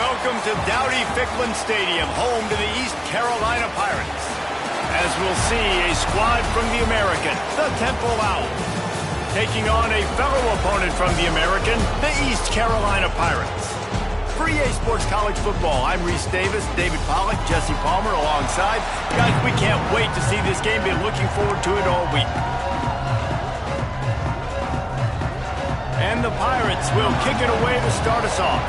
Welcome to Dowdy-Ficklin Stadium, home to the East Carolina Pirates. As we'll see, a squad from the American, the Temple Owls, taking on a fellow opponent from the American, the East Carolina Pirates. For EA Sports College Football, I'm Reese Davis, David Pollack, Jesse Palmer alongside. Guys, we can't wait to see this game. Been looking forward to it all week. And the Pirates will kick it away to start us off.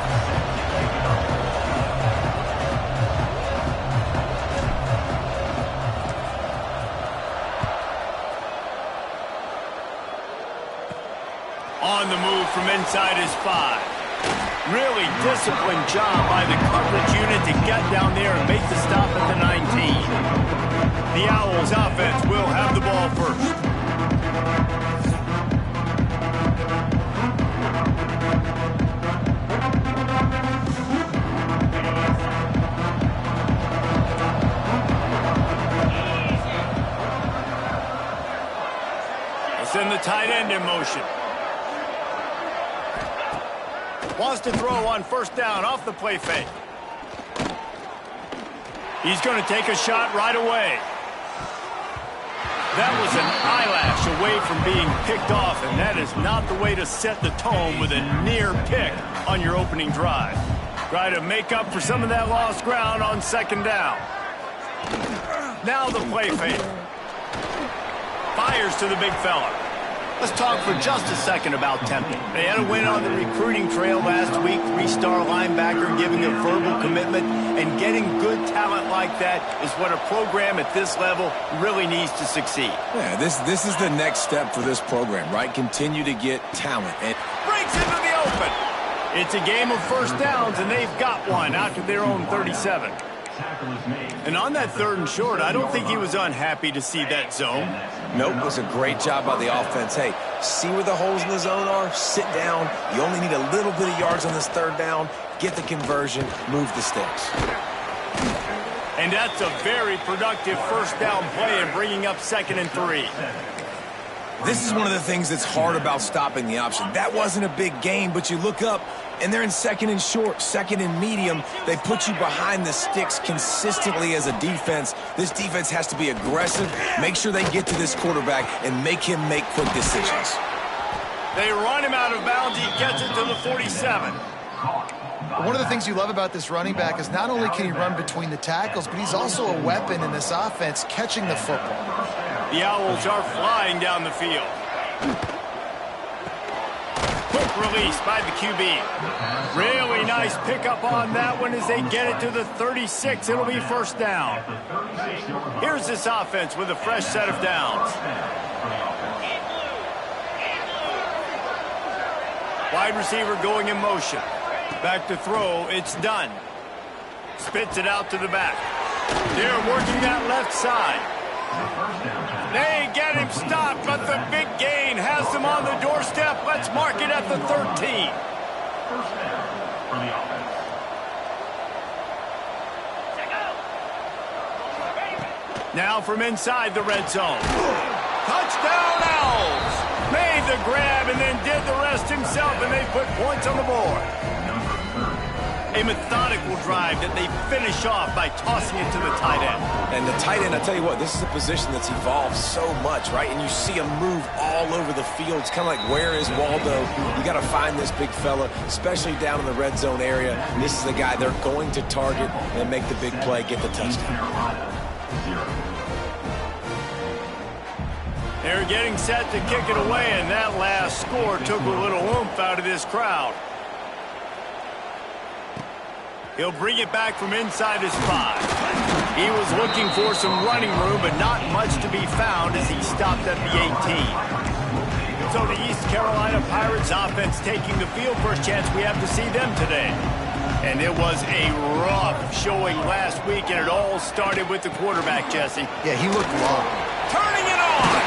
On the move from inside his 5. Really disciplined job by the coverage unit to get down there and make the stop at the 19. The Owls offense will have the ball first. They send the tight end in motion. Wants to throw on first down off the play fake. He's going to take a shot right away. That was an eyelash away from being picked off, and that is not the way to set the tone with a near pick on your opening drive. Try to make up for some of that lost ground on second down. Now the play fake. Fires to the big fella. Let's talk for just a second about Temple. They had a win on the recruiting trail last week. 3-star linebacker giving a verbal commitment, and getting good talent like that is what a program at this level really needs to succeed. Yeah, this is the next step for this program, right? Continue to get talent. And breaks into the open. It's a game of first downs, and they've got one out to their own 37. And on that 3rd and short, I don't think he was unhappy to see that zone. Nope, it was a great job by the offense. Hey, see where the holes in the zone are? Sit down. You only need a little bit of yards on this 3rd down. Get the conversion. Move the sticks. And that's a very productive first down play and bringing up 2nd and 3. This is one of the things that's hard about stopping the option. That wasn't a big gain, but you look up, and they're in 2nd and short, 2nd and medium. They put you behind the sticks consistently as a defense. This defense has to be aggressive, make sure they get to this quarterback, and make him make quick decisions. They run him out of bounds. He gets it to the 47. One of the things you love about this running back is not only can he run between the tackles, but he's also a weapon in this offense catching the football. The Owls are flying down the field. Quick release by the QB. Really nice pickup on that one as they get it to the 36. It'll be first down. Here's this offense with a fresh set of downs. Wide receiver going in motion. Back to throw. It's done. Spits it out to the back. They're working that left side. They get him stopped, but the big gain has them on the doorstep. Let's mark it at the 13. Now from inside the red zone. Touchdown Owls! Made the grab and then did the rest himself, and they put points on the board. A methodical drive that they finish off by tossing it to the tight end. And the tight end, I tell you what, this is a position that's evolved so much, right? And you see him move all over the field. It's kind of like, where is Waldo? You got to find this big fella, especially down in the red zone area. This is the guy they're going to target and make the big play, get the touchdown. They're getting set to kick it away, and that last score took a little oomph out of this crowd. He'll bring it back from inside his 5. He was looking for some running room, but not much to be found as he stopped at the 18. So the East Carolina Pirates offense taking the field. First chance we have to see them today. And it was a rough showing last week, and it all started with the quarterback, Jesse. Yeah, he looked long. Turning it on!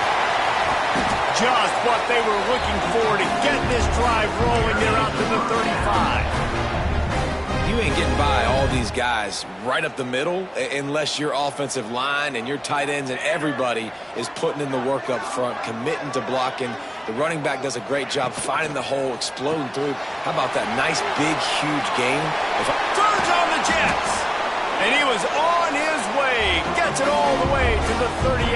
Just what they were looking for to get this drive rolling. They're out to the 35. You ain't getting by all these guys right up the middle unless your offensive line and your tight ends and everybody is putting in the work up front, committing to blocking. The running back does a great job finding the hole, exploding through. How about that nice, big, huge gain? Turns Jets. And he was on his way. Gets it all the way to the 38.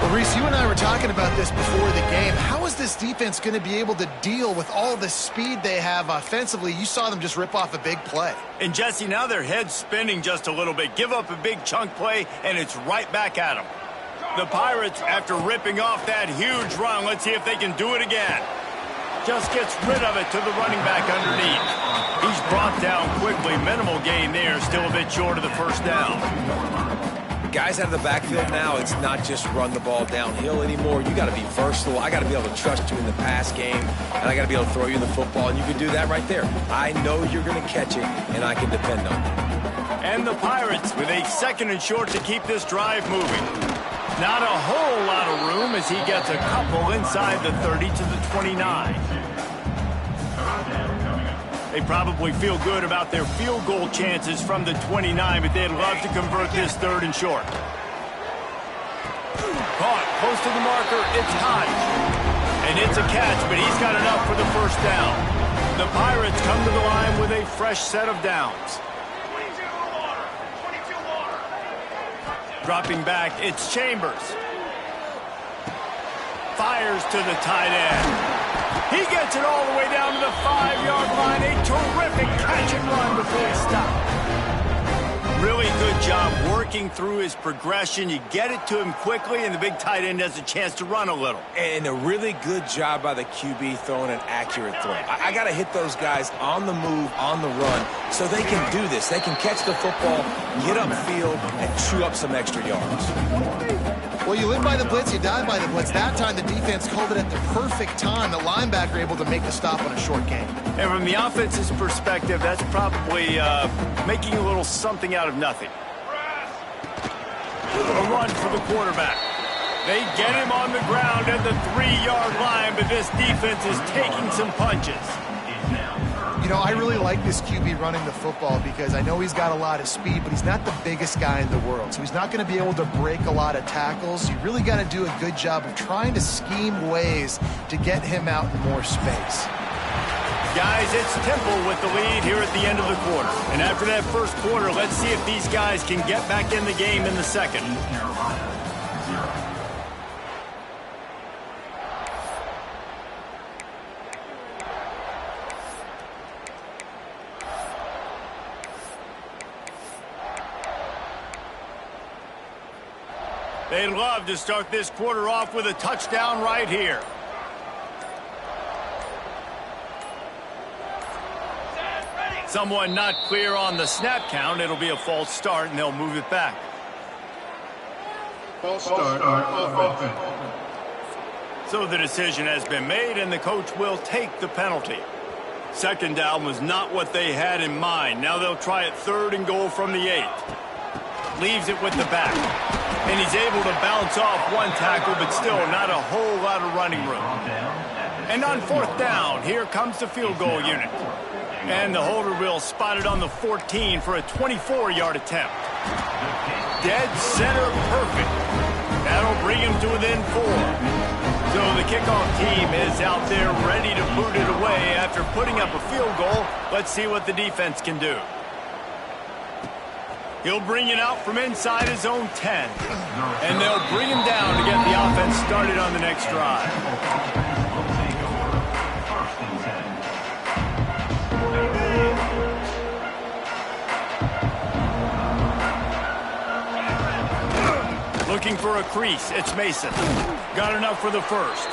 Well, Reese, you and I were talking about this before the game. How is this defense going to be able to deal with all the speed they have offensively? You saw them just rip off a big play. And, Jesse, now their head's spinning just a little bit. Give up a big chunk play, and it's right back at them. The Pirates, after ripping off that huge run, let's see if they can do it again. Just gets rid of it to the running back underneath. He's brought down quickly. Minimal gain there, still a bit short of the first down. Guys out of the backfield now, it's not just run the ball downhill anymore. You got to be versatile. I got to be able to trust you in the pass game, and I got to be able to throw you the football, and you can do that right there. I know you're going to catch it, and I can depend on it. And the Pirates with a 2nd and short to keep this drive moving. Not a whole lot of room as he gets a couple inside the 30 to the 29. They probably feel good about their field goal chances from the 29, but they'd love to convert this 3rd and short. Caught close to the marker. It's high. And it's a catch, but he's got enough for the first down. The Pirates come to the line with a fresh set of downs. Dropping back, it's Chambers. Fires to the tight end. He gets it all the way down to the 5-yard line. A terrific catch and run before he stopped. Really good job working through his progression. You get it to him quickly, and the big tight end has a chance to run a little. And a really good job by the QB throwing an accurate throw. I got to hit those guys on the move, on the run, so they can do this. They can catch the football, get upfield, and chew up some extra yards. Well, you live by the blitz, you die by the blitz. That time, the defense called it at the perfect time. The linebacker able to make the stop on a short gain. And from the offense's perspective, that's probably making a little something out of nothing. A run for the quarterback. They get him on the ground at the 3-yard line, but this defense is taking some punches. You know, I really like this QB running the football because I know he's got a lot of speed, but he's not the biggest guy in the world. So he's not going to be able to break a lot of tackles. You really got to do a good job of trying to scheme ways to get him out in more space. Guys, it's Temple with the lead here at the end of the quarter. And after that first quarter, let's see if these guys can get back in the game in the second. They'd love to start this quarter off with a touchdown right here. Someone not clear on the snap count. It'll be a false start, and they'll move it back. False start on offense. So the decision has been made, and the coach will take the penalty. 2nd down was not what they had in mind. Now they'll try it 3rd and goal from the 8. Leaves it with the back. And he's able to bounce off one tackle, but still not a whole lot of running room. And on 4th down, here comes the field goal unit. And the holder will spot it on the 14 for a 24-yard attempt. Dead center perfect. That'll bring him to within 4. So the kickoff team is out there ready to boot it away after putting up a field goal. Let's see what the defense can do. He'll bring it out from inside his own 10. And they'll bring him down to get the offense started on the next drive. Looking for a crease. It's Mason. Got enough for the first.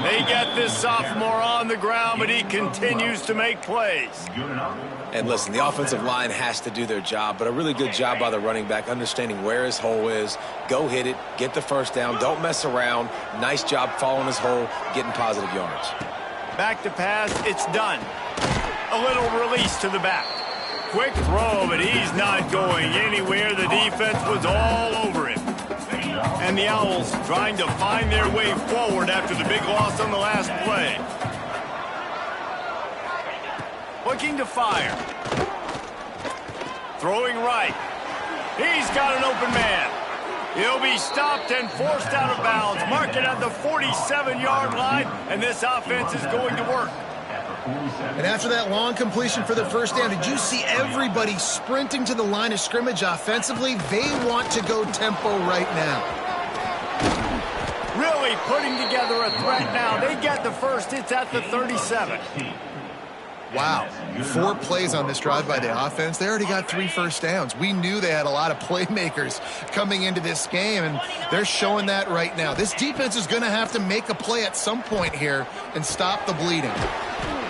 They get this sophomore on the ground, but he continues to make plays. And listen, the offensive line has to do their job, but a really good job by the running back understanding where his hole is. Go hit it, get the first down, don't mess around. Nice job following his hole, getting positive yards. Back to pass, it's done. A little release to the back. Quick throw, but he's not going anywhere. The defense was all over him. And the Owls trying to find their way forward after the big loss on the last play. Looking to fire. Throwing right. He's got an open man. He'll be stopped and forced out of bounds. Mark it at the 47-yard line, and this offense is going to work. And after that long completion for the first down, did you see everybody sprinting to the line of scrimmage offensively? They want to go tempo right now. Really putting together a threat now. They get the first. It's at the 37. Wow, 4 plays on this drive by the offense. They already got 3 first downs. We knew they had a lot of playmakers coming into this game, and they're showing that right now. This defense is going to have to make a play at some point here and stop the bleeding.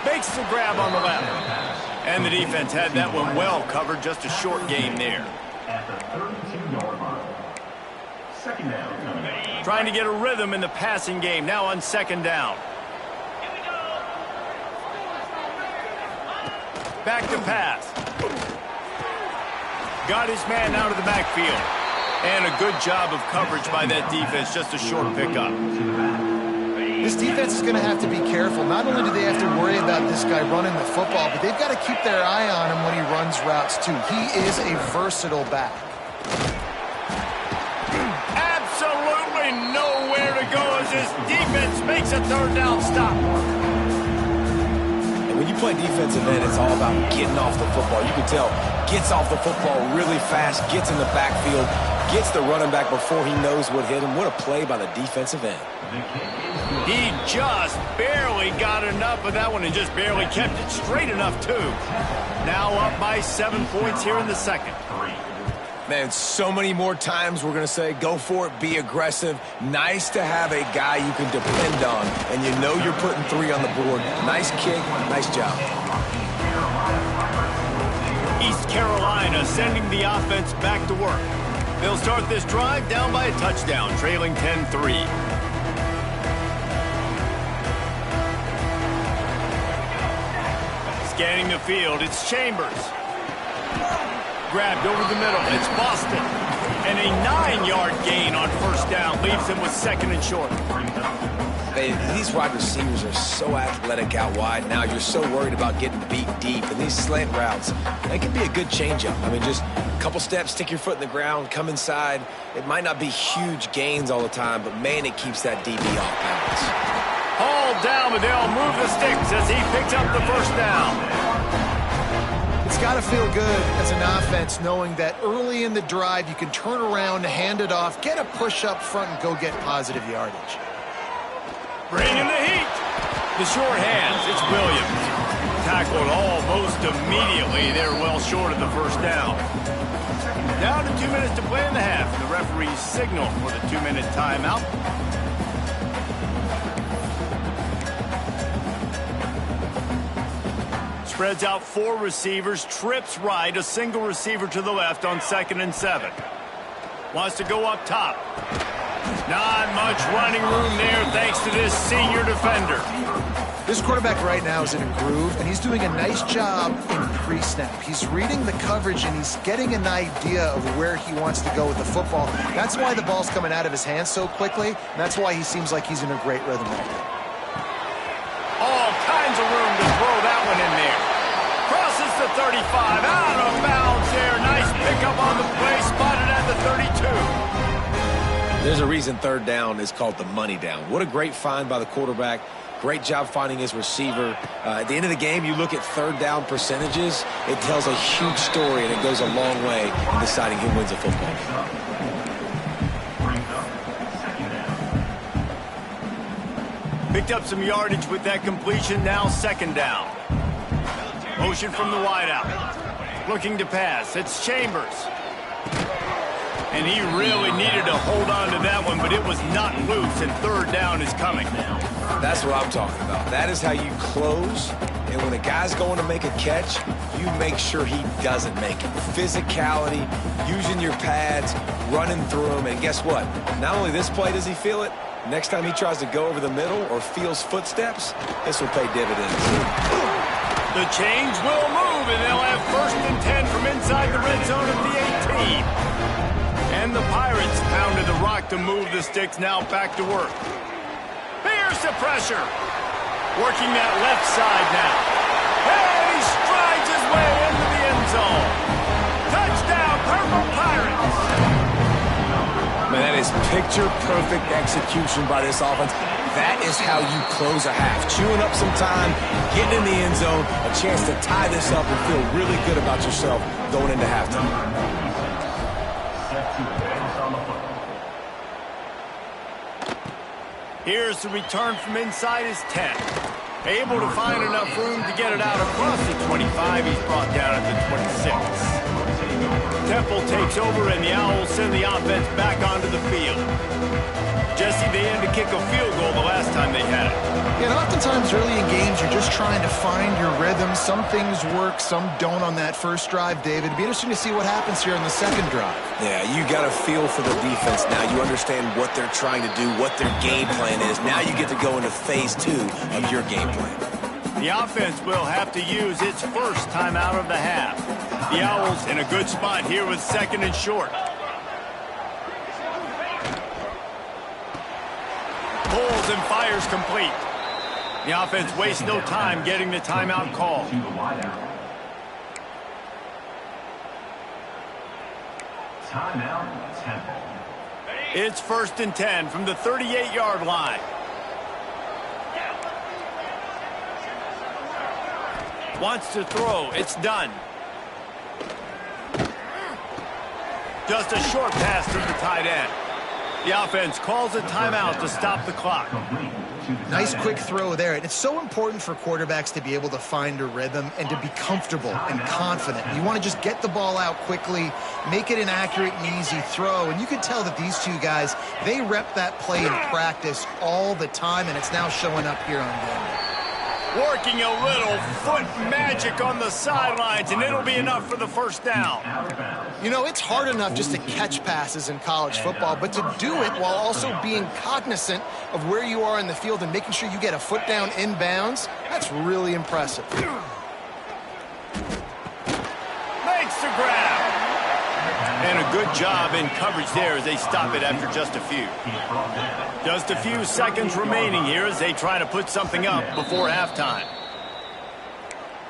Makes the grab on the left. And the defense had that one well covered. Just a short game there. At the 32-yard line. Second down. Trying to get a rhythm in the passing game. Now on second down. Back to pass. Got his man out of the backfield. And a good job of coverage by that defense. Just a short pickup. This defense is going to have to be careful. Not only do they have to worry about this guy running the football, but they've got to keep their eye on him when he runs routes too. He is a versatile back. Absolutely nowhere to go as this defense makes a third down stop. And when you play defensive end, it's all about getting off the football. You can tell, gets off the football really fast, gets in the backfield, gets the running back before he knows what hit him. What a play by the defensive end. He just barely got enough of that one and just barely kept it straight enough, too. Now up by 7 points here in the second. Man, so many more times we're going to say, go for it, be aggressive. Nice to have a guy you can depend on, and you know you're putting 3 on the board. Nice kick, nice job. East Carolina sending the offense back to work. They'll start this drive down by a touchdown, trailing 10-3. Scanning the field, it's Chambers. Grabbed over the middle, it's Boston. And a 9-yard gain on first down leaves him with second and short. These wide receivers are so athletic out wide now. You're so worried about getting beat deep. And these slant routes, they can be a good changeup. I mean, just a couple steps, stick your foot in the ground, come inside. It might not be huge gains all the time, but, man, it keeps that DB off balance. Hauled down, but they'll move the sticks as he picks up the first down. It's got to feel good as an offense knowing that early in the drive you can turn around, hand it off, get a push up front, and go get positive yardage. Bringing the heat. The short hands, it's Williams. Tackled almost immediately. They're well short of the first down. Down to 2 minutes to play in the half. The referees signal for the 2-minute timeout. Spreads out 4 receivers, trips right, a single receiver to the left on 2nd and 7. Wants to go up top. Not much running room there thanks to this senior defender. This quarterback right now is in a groove, and he's doing a nice job in pre-snap. He's reading the coverage, and he's getting an idea of where he wants to go with the football. That's why the ball's coming out of his hands so quickly, and that's why he seems like he's in a great rhythm right now. All kinds of room to throw that one in there. Crosses the 35, out of bounds there. Nice pickup on the play, spotted at the 32. There's a reason third down is called the money down. What a great find by the quarterback. Great job finding his receiver. At the end of the game, you look at third down percentages. It tells a huge story, and it goes a long way in deciding who wins a football game. Picked up some yardage with that completion. Now second down. Motion from the wideout. Looking to pass. It's Chambers. And he really needed to hold on to that one, but it was not loose, and third down is coming. That's what I'm talking about. That is how you close, and when a guy's going to make a catch, you make sure he doesn't make it. Physicality, using your pads, running through them, and guess what? Not only this play does he feel it, next time he tries to go over the middle or feels footsteps, this will pay dividends. The change will move, and they'll have 1st and 10 from inside the red zone at the 18. And the Pirates pounded the rock to move the sticks, now back to work. Here's the pressure. Working that left side now. Hey, he strides his way into the end zone. Touchdown, Purple Pirates. Man, that is picture-perfect execution by this offense. That is how you close a half. Chewing up some time, getting in the end zone, a chance to tie this up and feel really good about yourself going into halftime. Set to advance on the football. Here's the return from inside his 10. Able to find enough room to get it out across the 25. He's brought down at the 26. Temple takes over, and the Owls send the offense back onto the field. Jesse, they had to kick a field goal the last time they had it. Yeah, and oftentimes early in games, you're just trying to find your rhythm. Some things work, some don't on that first drive, David. It'd be interesting to see what happens here in the second drive. Yeah, you got a feel for the defense now. You understand what they're trying to do, what their game plan is. Now you get to go into phase 2 of your game plan. The offense will have to use its first time out of the half. The Owls in a good spot here with second and short. Pulls and fires complete. The offense wastes no time getting the timeout call. To the wideout. Timeout, Temple. It's 1st and 10 from the 38-yard line. Wants to throw. It's done. Just a short pass to the tight end. The offense calls a timeout to stop the clock. Nice quick throw there. And it's so important for quarterbacks to be able to find a rhythm and to be comfortable and confident. You want to just get the ball out quickly, make it an accurate and easy throw. And you can tell that these two guys, they rep that play in practice all the time, and it's now showing up here on game. Working a little foot magic on the sidelines, and it'll be enough for the first down. You know, it's hard enough just to catch passes in college football, but to do it while also being cognizant of where you are in the field and making sure you get a foot down inbounds, that's really impressive. Makes the grab. And a good job in coverage there as they stop it after just a few. Just a few seconds remaining here as they try to put something up before halftime.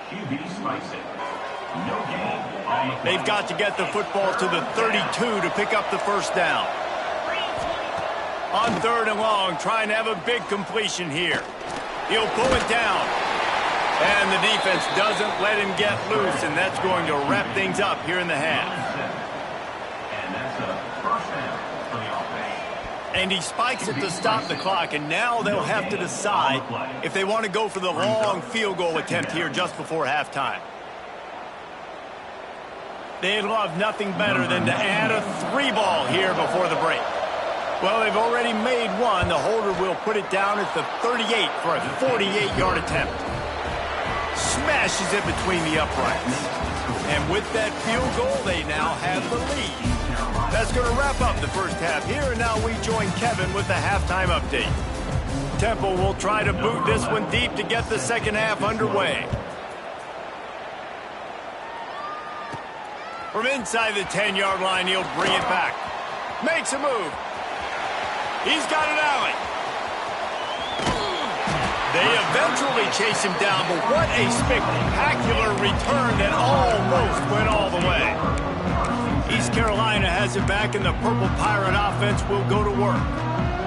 QB spikes it. No gain. They've got to get the football to the 32 to pick up the first down. On 3rd and long, trying to have a big completion here. He'll pull it down. And the defense doesn't let him get loose, and that's going to wrap things up here in the half. And that's a first down for the offense. And he spikes it to stop the clock, and now they'll have to decide if they want to go for the long field goal attempt here just before halftime. They'd love nothing better than to add a 3-ball here before the break. Well, they've already made one. The holder will put it down at the 38 for a 48-yard attempt. Smashes it between the uprights. And with that field goal, they now have the lead. That's going to wrap up the first half here, and now we join Kevin with the halftime update. Temple will try to boot this one deep to get the second half underway. From inside the 10-yard line, he'll bring it back. Makes a move. He's got an alley. They eventually chase him down, but what a spectacular return that almost went all the way. East Carolina has it back, and the Purple Pirate offense will go to work.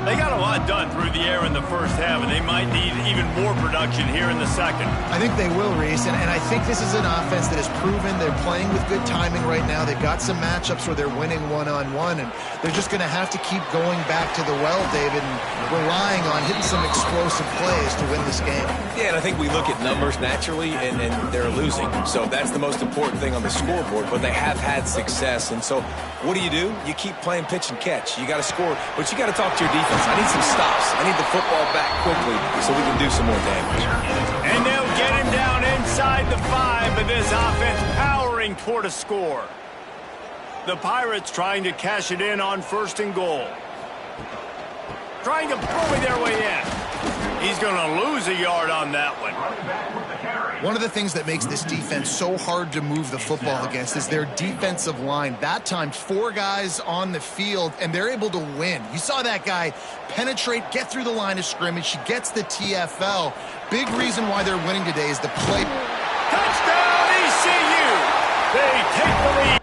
They got a lot done through the air in the first half, and they might need even more production here in the second. I think they will, Reese, and I think this is an offense that has proven they're playing with good timing right now. They've got some matchups where they're winning one-on-one, and they're just going to have to keep going back to the well, David, and relying on hitting some explosive plays to win this game. Yeah, and I think we look at numbers naturally, and they're losing. So that's the most important thing on the scoreboard, but they have had success. And so what do? You keep playing pitch and catch. You got to score, but you got to talk to your defense. I need some stops. I need the football back quickly so we can do some more damage. And they'll get him down inside the 5, but this offense powering toward a score. The Pirates trying to cash it in on 1st and goal. Trying to bully their way in. He's going to lose a yard on that one. One of the things that makes this defense so hard to move the football against is their defensive line. That time, 4 guys on the field, and they're able to win. You saw that guy penetrate, get through the line of scrimmage. He gets the TFL. Big reason why they're winning today is the play. Touchdown, ECU! They take the lead.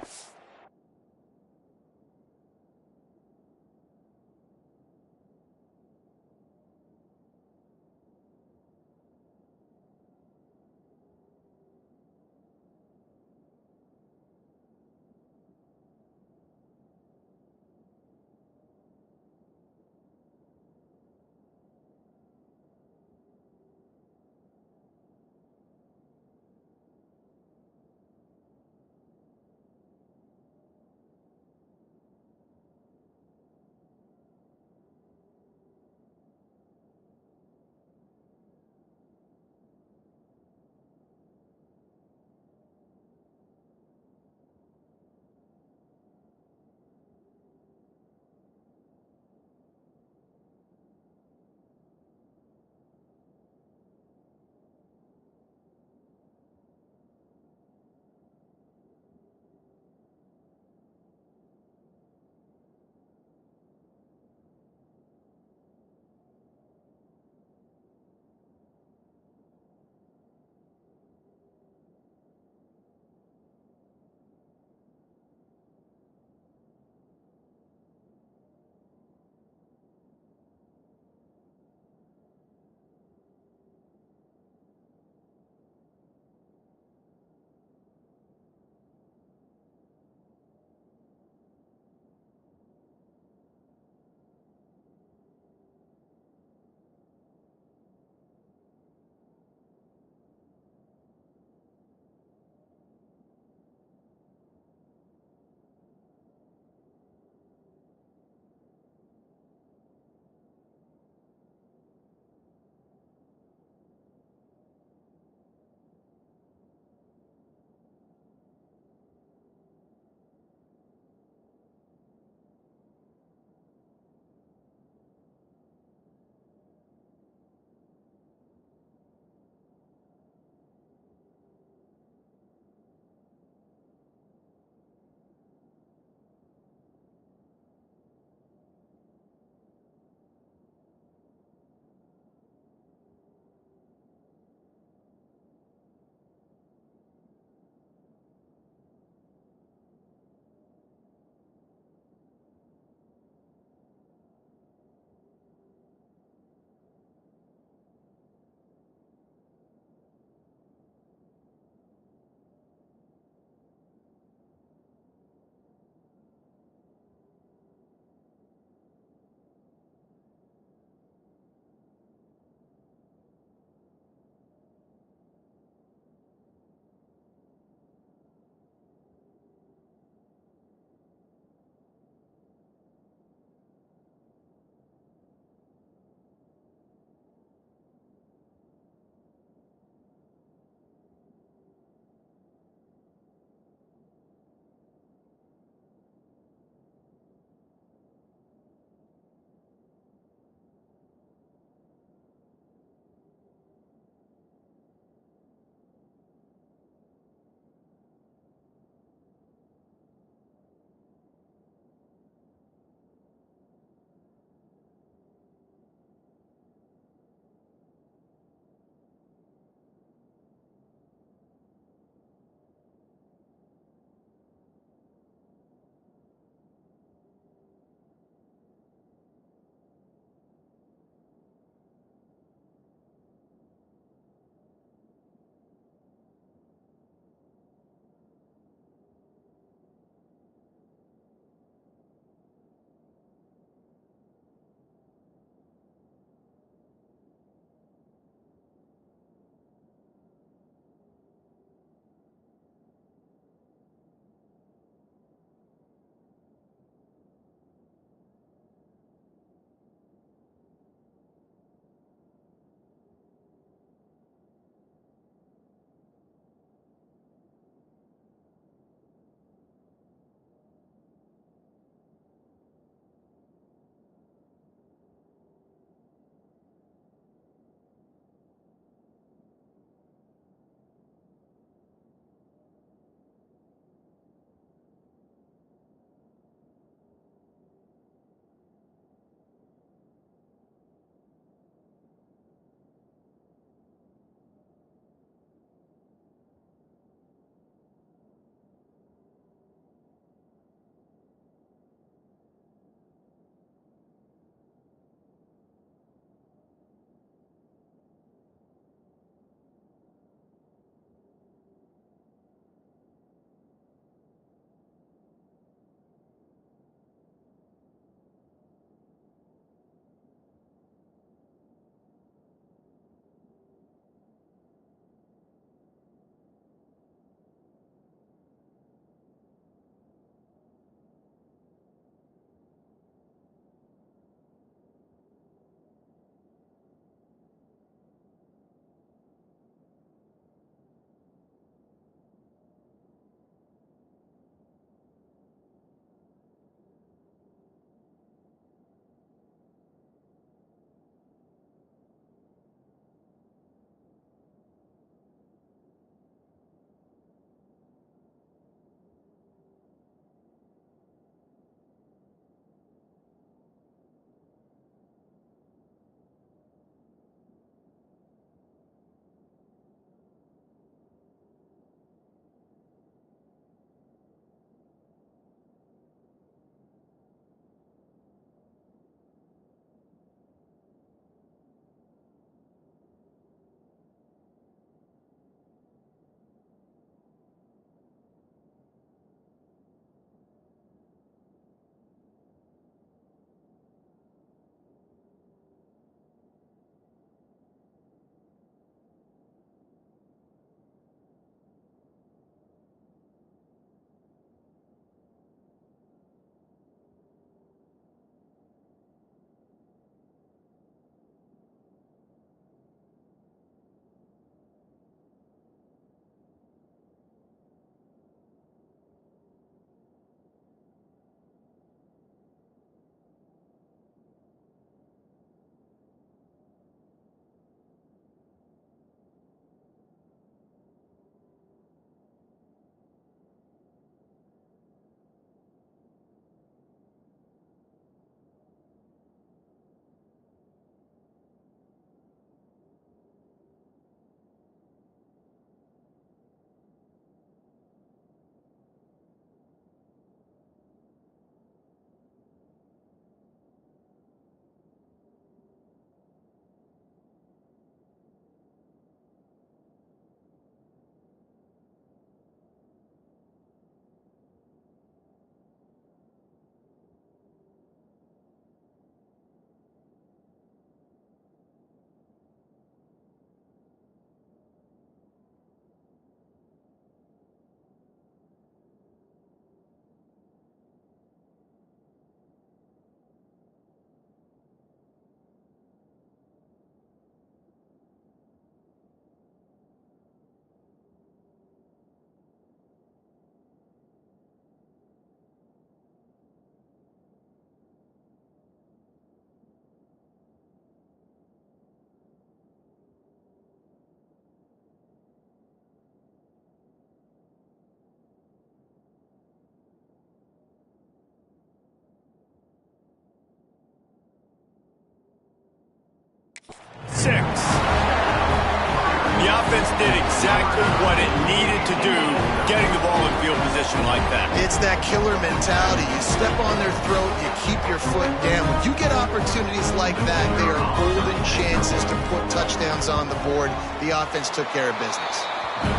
offense did exactly what it needed to do, getting the ball in field position like that. It's that killer mentality. You step on their throat, you keep your foot down. When you get opportunities like that, they are golden chances to put touchdowns on the board. The offense took care of business.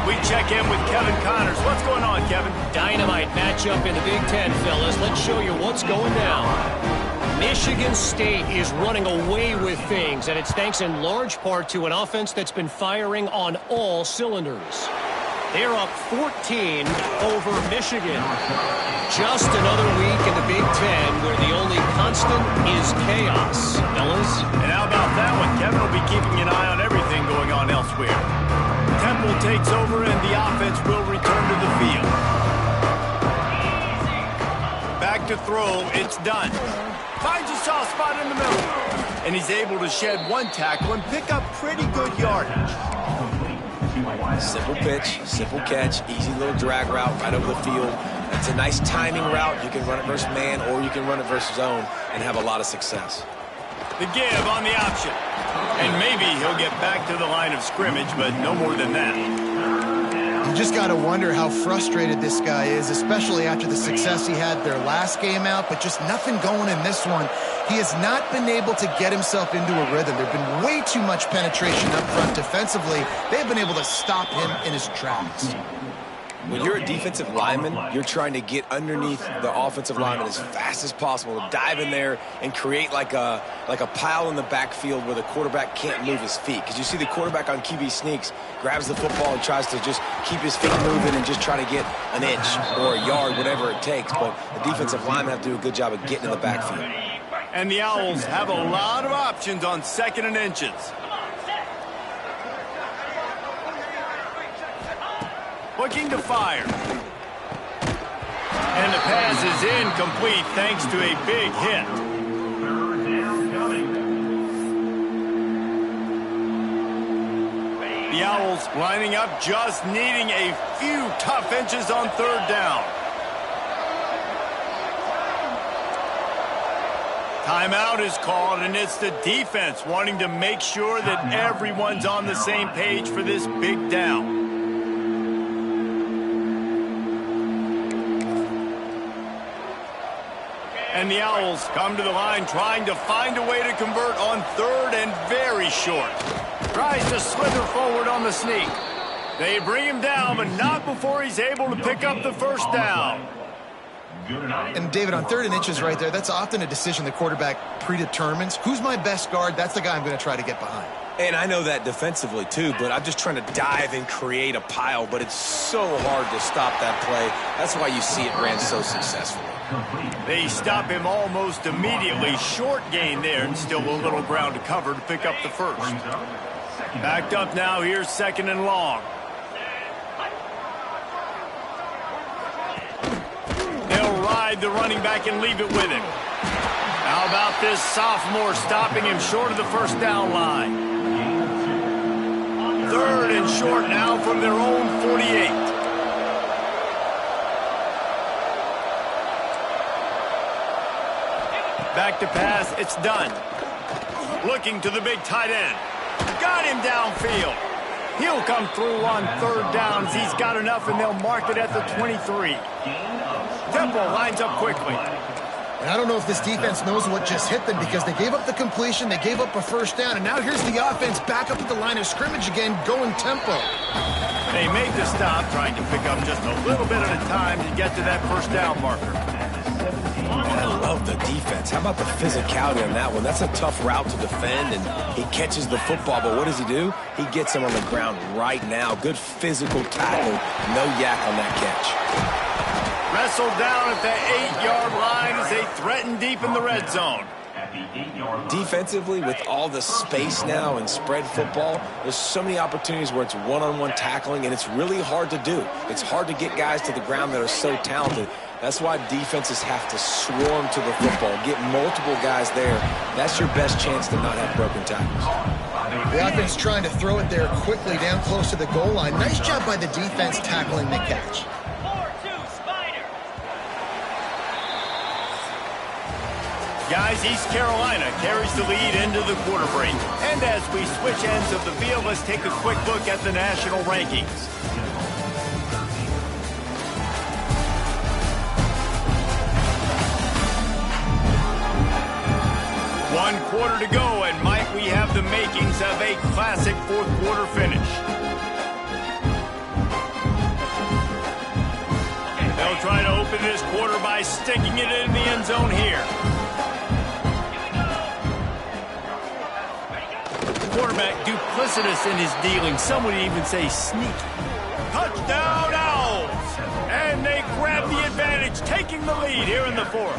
We check in with Kevin Connors. What's going on, Kevin? Dynamite matchup in the Big Ten, fellas. Let's show you what's going down. Michigan State is running away with things, and it's thanks in large part to an offense that's been firing on all cylinders. They're up 14 over Michigan. Just another week in the Big Ten where the only constant is chaos, fellas. And how about that one? Kevin will be keeping an eye on everything going on elsewhere. Temple takes over, and the offense will return to the field. Back to throw. It's done. Finds a soft spot in the middle. And he's able to shed one tackle and pick up pretty good yardage. Simple pitch, simple catch, easy little drag route right over the field. It's a nice timing route. You can run it versus man, or you can run it versus zone and have a lot of success. The give on the option. And maybe he'll get back to the line of scrimmage, but no more than that. You just got to wonder how frustrated this guy is, especially after the success he had their last game out, but just nothing going in this one. He has not been able to get himself into a rhythm. There's been way too much penetration up front defensively. They've been able to stop him in his tracks. When you're a defensive lineman, you're trying to get underneath the offensive lineman as fast as possible, to dive in there and create like a pile in the backfield where the quarterback can't move his feet. Because you see the quarterback on QB sneaks, grabs the football and tries to just keep his feet moving and just try to get an inch or a yard, whatever it takes. But the defensive linemen have to do a good job of getting in the backfield. And the Owls have a lot of options on 2nd and inches. Looking to fire. And the pass is incomplete thanks to a big hit. The Owls lining up, just needing a few tough inches on 3rd down. Timeout is called, and it's the defense wanting to make sure that everyone's on the same page for this big down. And the Owls come to the line trying to find a way to convert on 3rd and very short. Tries to slither forward on the sneak. They bring him down, but not before he's able to pick up the 1st down. And David, on 3rd and inches right there, that's often a decision the quarterback predetermines. Who's my best guard? That's the guy I'm going to try to get behind. And I know that defensively too, but I'm just trying to dive and create a pile, but it's so hard to stop that play. That's why you see it ran so successfully. They stop him almost immediately. Short gain there, and still a little ground to cover to pick up the 1st. Backed up now, here's 2nd and long. They'll ride the running back and leave it with him. How about this sophomore stopping him short of the 1st down line? 3rd and short now from their own 48. Back to pass, it's done. Looking to the big tight end. Got him downfield. He'll come through on 3rd downs. He's got enough, and they'll mark it at the 23. Temple lines up quickly. And I don't know if this defense knows what just hit them, because they gave up the completion, they gave up a 1st down, and now here's the offense back up at the line of scrimmage again, going tempo. They made the stop, trying to pick up just a little bit at a time to get to that 1st down marker. I love the defense. How about the physicality on that one? That's a tough route to defend, and he catches the football, but what does he do? He gets him on the ground right now. Good physical tackle. No yak on that catch. Wrestled down at the 8-yard line as they threaten deep in the red zone. Defensively, with all the space now and spread football, there's so many opportunities where it's one-on-one tackling, and it's really hard to do. It's hard to get guys to the ground that are so talented. That's why defenses have to swarm to the football, get multiple guys there. That's your best chance to not have broken tackles. The offense trying to throw it there quickly down close to the goal line. Nice job by the defense tackling the catch. Guys, East Carolina carries the lead into the quarter break. And as we switch ends of the field, let's take a quick look at the national rankings. One quarter to go, and might we have the makings of a classic fourth quarter finish. They'll try to open this quarter by sticking it in the end zone here. Quarterback duplicitous in his dealing. Some would even say sneaky. Touchdown Owls! And they grab the advantage, taking the lead here in the fourth.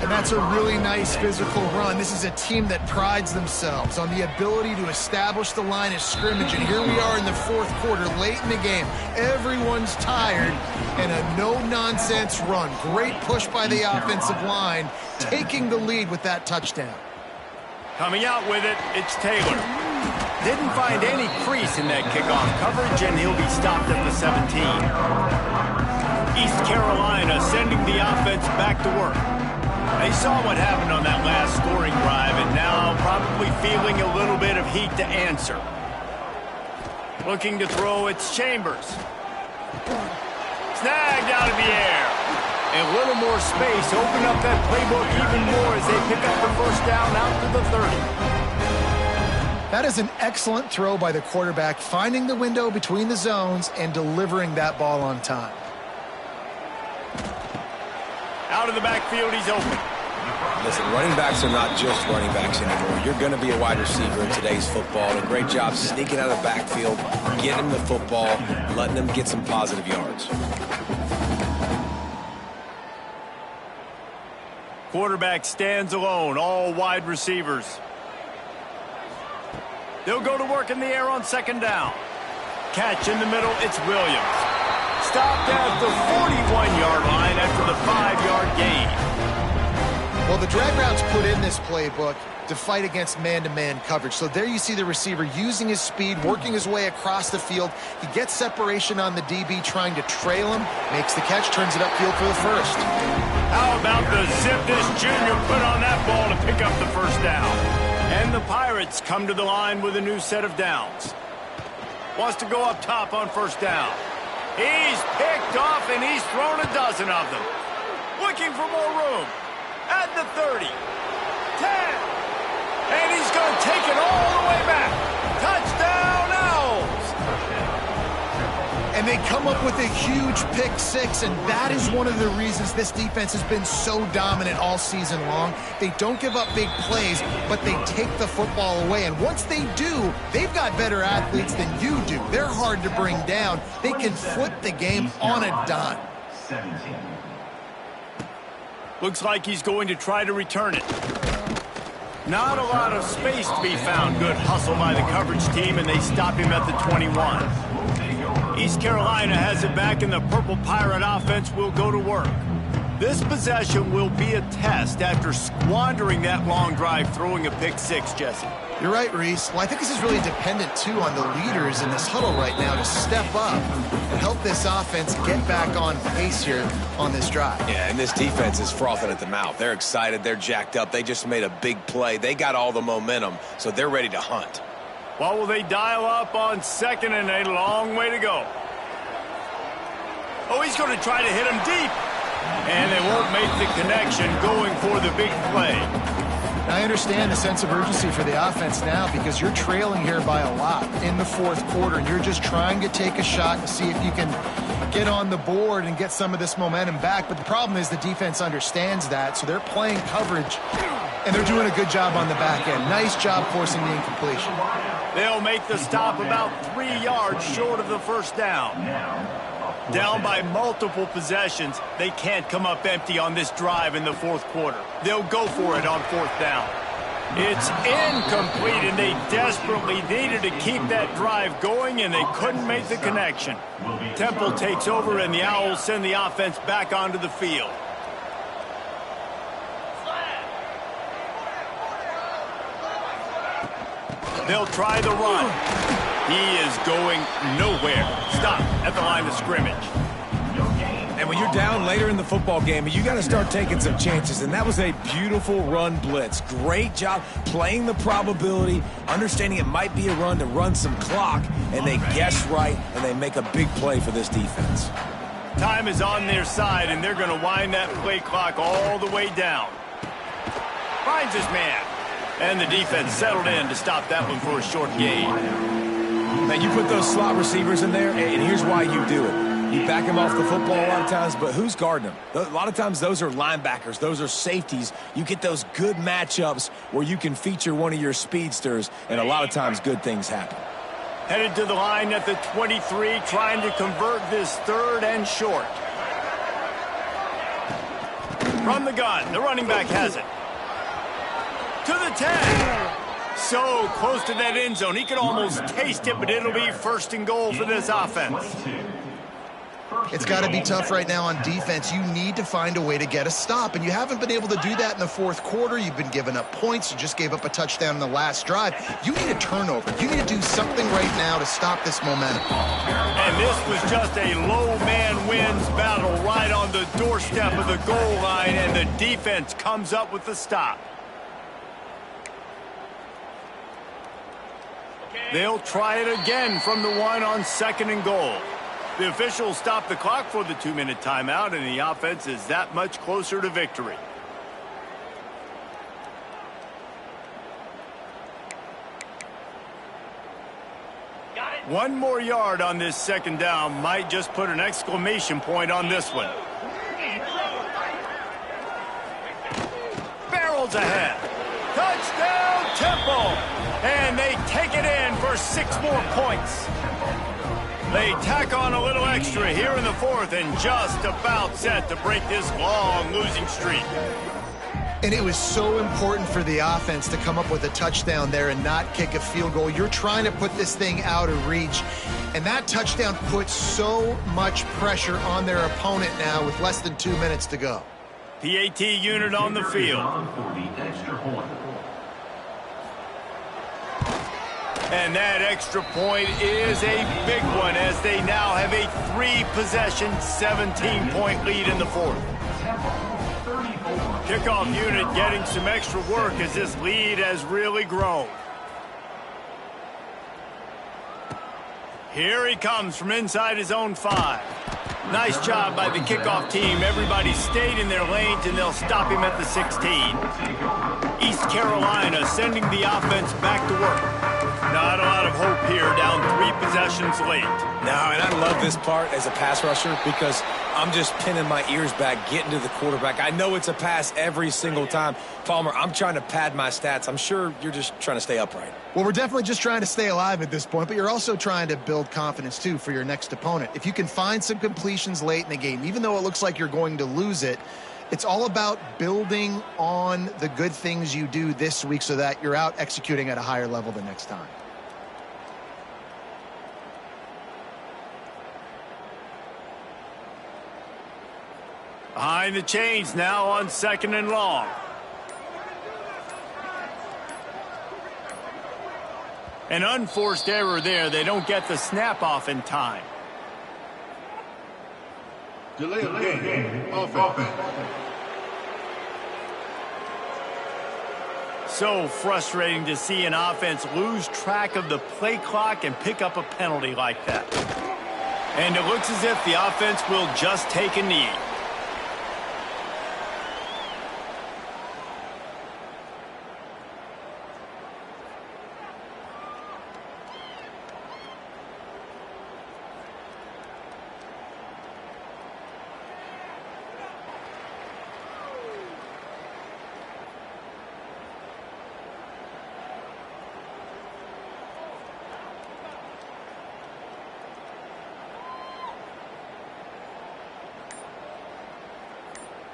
And that's a really nice physical run. This is a team that prides themselves on the ability to establish the line of scrimmage. And here we are in the fourth quarter, late in the game. Everyone's tired, and a no-nonsense run. Great push by the offensive line, taking the lead with that touchdown. Coming out with it, it's Taylor. Didn't find any crease in that kickoff coverage, and he'll be stopped at the 17. East Carolina sending the offense back to work. They saw what happened on that last scoring drive, and now probably feeling a little bit of heat to answer. Looking to throw, it's Chambers. Snagged out of the air. And a little more space, open up that playbook even more as they pick up the first down out to the 30. That is an excellent throw by the quarterback, finding the window between the zones and delivering that ball on time. Out of the backfield, he's open. Listen, running backs are not just running backs anymore. You're going to be a wide receiver in today's football. And a great job sneaking out of the backfield, getting the football, letting them get some positive yards. Quarterback stands alone, all wide receivers. They'll go to work in the air on second down. Catch in the middle, it's Williams. Stopped at the 41-yard line after the 5-yard gain. Well, the drag routes put in this playbook to fight against man-to-man coverage. So there you see the receiver using his speed, working his way across the field. He gets separation on the DB, trying to trail him, makes the catch, turns it upfield for the first. How about the zip this junior put on that ball to pick up the first down? And the Pirates come to the line with a new set of downs. Wants to go up top on first down. He's picked off, and he's thrown a dozen of them. Looking for more room. At the 30. 10. And he's going to take it all the way back. Touchdown Owls! And they come up with a huge pick six, and that is one of the reasons this defense has been so dominant all season long. They don't give up big plays, but they take the football away. And once they do, they've got better athletes than you do. They're hard to bring down. They can flip the game on a dime. 17. Looks like he's going to try to return it. Not a lot of space to be found. Good hustle by the coverage team, and they stop him at the 21. East Carolina has it back, and the Purple Pirate offense will go to work. This possession will be a test after squandering that long drive, throwing a pick six, Jesse. You're right, Reese. Well, I think this is really dependent, too, on the leaders in this huddle right now to step up and help this offense get back on pace here on this drive. Yeah, and this defense is frothing at the mouth. They're excited. They're jacked up. They just made a big play. They got all the momentum, so they're ready to hunt. What will they dial up on second and a long way to go? Oh, he's going to try to hit him deep. And they won't make the connection going for the big play. I understand the sense of urgency for the offense now because you're trailing here by a lot in the fourth quarter, and you're just trying to take a shot to see if you can get on the board and get some of this momentum back. But the problem is the defense understands that, so they're playing coverage, and they're doing a good job on the back end. Nice job forcing the incompletion. They'll make the stop about 3 yards short of the first down. Down by multiple possessions, they can't come up empty on this drive in the fourth quarter. They'll go for it on fourth down. It's incomplete, and they desperately needed to keep that drive going, and they couldn't make the connection. Temple takes over, and the Owls send the offense back onto the field. They'll try the run. He is going nowhere. Stop at the line of scrimmage. And And when you're down later in the football game, you got to start taking some chances. And that was a beautiful run blitz. Great job playing the probability, understanding it might be a run to run some clock, and they guess right, and they make a big play for this defense. Time is on their side, and they're going to wind that play clock all the way down. Finds his man. And the defense settled in to stop that one for a short gain. Man, you put those slot receivers in there, and here's why you do it. You back him off the football a lot of times, but who's guarding him? A lot of times those are linebackers. Those are safeties. You get those good matchups where you can feature one of your speedsters, and a lot of times good things happen. Headed to the line at the 23, trying to convert this third and short. From the gun, the running back has it. To the 10. So close to that end zone. He could almost taste it, but it'll be first and goal for this offense. It's got to be tough right now on defense. You need to find a way to get a stop, and you haven't been able to do that in the fourth quarter. You've been giving up points. You just gave up a touchdown in the last drive. You need a turnover. You need to do something right now to stop this momentum. And this was just a low man wins battle right on the doorstep of the goal line, and the defense comes up with the stop. They'll try it again from the one on second and goal. The officials stop the clock for the 2-minute timeout, and the offense is that much closer to victory. One more yard on this second down might just put an exclamation point on this one. Barrels ahead. Touchdown, Temple! And they take it in for 6 more points. They tack on a little extra here in the fourth and just about set to break this long losing streak. And it was so important for the offense to come up with a touchdown there and not kick a field goal. You're trying to put this thing out of reach, and that touchdown puts so much pressure on their opponent now with less than 2 minutes to go. PAT unit on the field. And that extra point is a big one as they now have a 3-possession, 17-point lead in the fourth. Kickoff unit getting some extra work as this lead has really grown. Here he comes from inside his own 5. Nice job by the kickoff team. Everybody stayed in their lanes, and they'll stop him at the 16. East Carolina sending the offense back to work. Not a lot of hope here, down 3 possessions late. No, and I love this part as a pass rusher because I'm just pinning my ears back, getting to the quarterback. I know it's a pass every single time. Palmer, I'm trying to pad my stats. I'm sure you're just trying to stay upright. Well, we're definitely just trying to stay alive at this point, but you're also trying to build confidence, too, for your next opponent. If you can find some completions late in the game, even though it looks like you're going to lose it, it's all about building on the good things you do this week so that you're out executing at a higher level the next time. Behind the chains now on second and long. An unforced error there. They don't get the snap off in time. Delay of game. Offense. So frustrating to see an offense lose track of the play clock and pick up a penalty like that. And it looks as if the offense will just take a knee.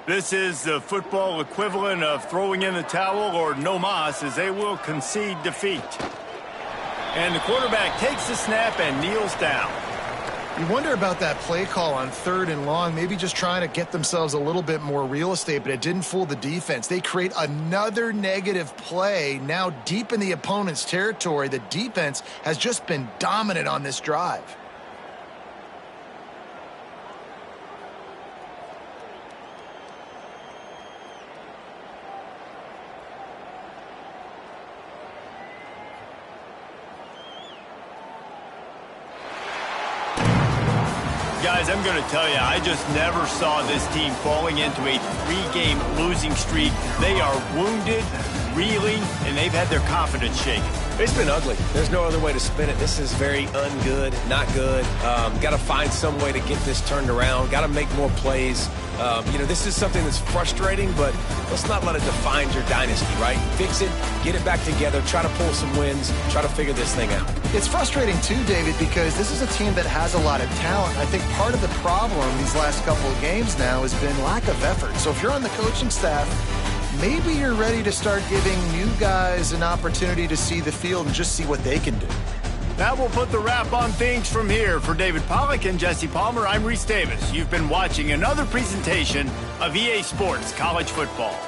This is the football equivalent of throwing in the towel or no mas, as they will concede defeat. And the quarterback takes the snap and kneels down. You wonder about that play call on third and long, maybe just trying to get themselves a little bit more real estate, but it didn't fool the defense. They create another negative play now deep in the opponent's territory. The defense has just been dominant on this drive. Guys, I'm going to tell you, I just never saw this team falling into a 3-game losing streak. They are wounded, reeling, and they've had their confidence shaken. It's been ugly. There's no other way to spin it. This is very ungood, not good. Got to find some way to get this turned around. Got to make more plays. This is something that's frustrating, but let's not let it define your dynasty, right? Fix it, get it back together, try to pull some wins, try to figure this thing out. It's frustrating too, David, because this is a team that has a lot of talent. I think part of the problem these last couple of games now has been lack of effort. So if you're on the coaching staff, maybe you're ready to start giving new guys an opportunity to see the field and just see what they can do. That will put the wrap on things from here. For David Pollack and Jesse Palmer, I'm Reese Davis. You've been watching another presentation of EA Sports College Football.